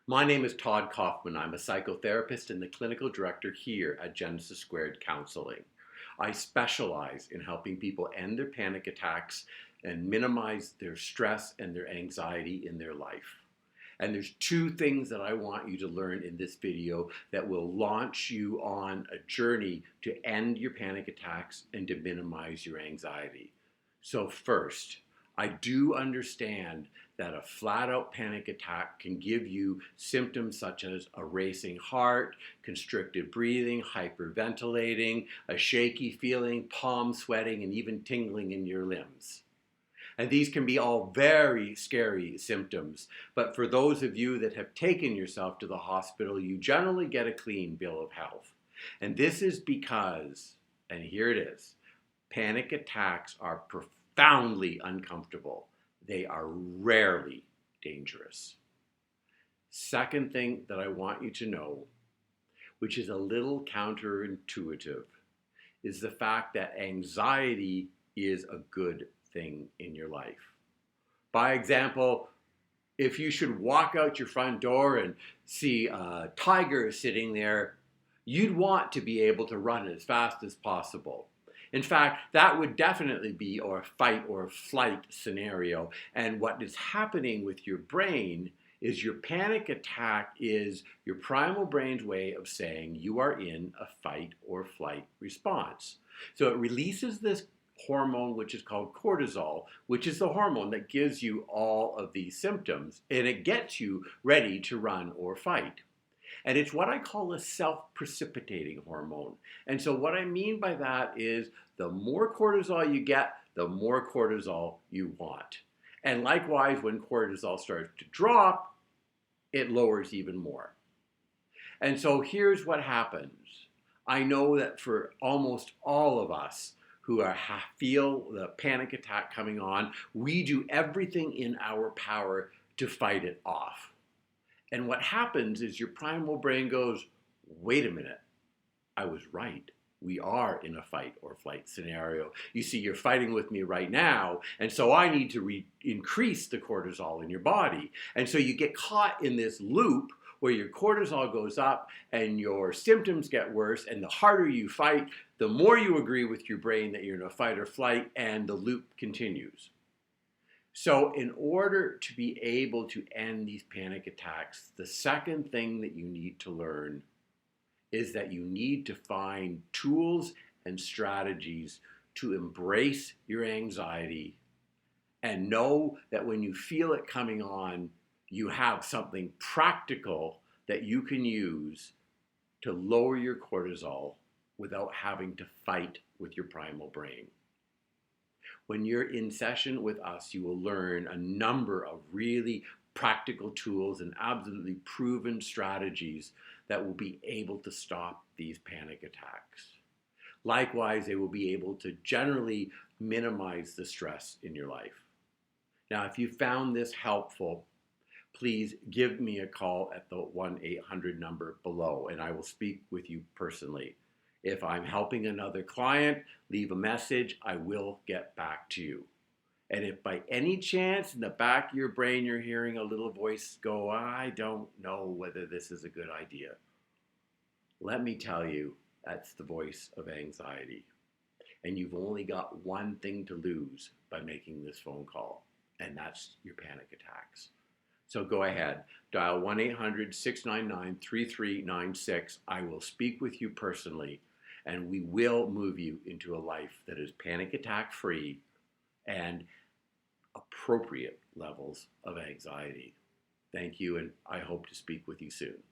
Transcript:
My name is Todd Kaufman. I'm a psychotherapist and the clinical director here at Genesis Squared Counseling. I specialize in helping people end their panic attacks and minimize their stress and their anxiety in their life. And there's two things that I want you to learn in this video that will launch you on a journey to end your panic attacks and to minimize your anxiety. So first, I do understand that a flat-out panic attack can give you symptoms such as a racing heart, constricted breathing, hyperventilating, a shaky feeling, palm sweating, and even tingling in your limbs. And these can be all very scary symptoms. But for those of you that have taken yourself to the hospital, you generally get a clean bill of health. And this is because, and here it is, panic attacks are profoundly uncomfortable. They are rarely dangerous. Second thing that I want you to know, which is a little counterintuitive, is the fact that anxiety is a good thing in your life. By example, if you should walk out your front door and see a tiger sitting there, you'd want to be able to run as fast as possible. In fact, that would definitely be a fight or flight scenario. And what is happening with your brain is your panic attack is your primal brain's way of saying you are in a fight or flight response. So it releases this hormone which is called cortisol, which is the hormone that gives you all of these symptoms, and it gets you ready to run or fight. And it's what I call a self-precipitating hormone. And so what I mean by that is the more cortisol you get, the more cortisol you want. And likewise, when cortisol starts to drop, it lowers even more. And so here's what happens. I know that for almost all of us who feel the panic attack coming on, we do everything in our power to fight it off. And what happens is your primal brain goes, wait a minute, I was right. We are in a fight or flight scenario. You see, you're fighting with me right now, and so I need to increase the cortisol in your body. And so you get caught in this loop where your cortisol goes up and your symptoms get worse, and the harder you fight, the more you agree with your brain that you're in a fight or flight, and the loop continues. So in order to be able to end these panic attacks, the second thing that you need to learn is that you need to find tools and strategies to embrace your anxiety and know that when you feel it coming on, you have something practical that you can use to lower your cortisol without having to fight with your primal brain. When you're in session with us, you will learn a number of really practical tools and absolutely proven strategies that will be able to stop these panic attacks. Likewise, they will be able to generally minimize the stress in your life. Now, if you found this helpful, please give me a call at the 1-800 number below, and I will speak with you personally. If I'm helping another client, leave a message. I will get back to you. And if by any chance in the back of your brain you're hearing a little voice go, I don't know whether this is a good idea, let me tell you, that's the voice of anxiety. And you've only got one thing to lose by making this phone call, and that's your panic attacks. So go ahead, dial 1-800-699-3396. I will speak with you personally, and we will move you into a life that is panic attack free and appropriate levels of anxiety. Thank you, and I hope to speak with you soon.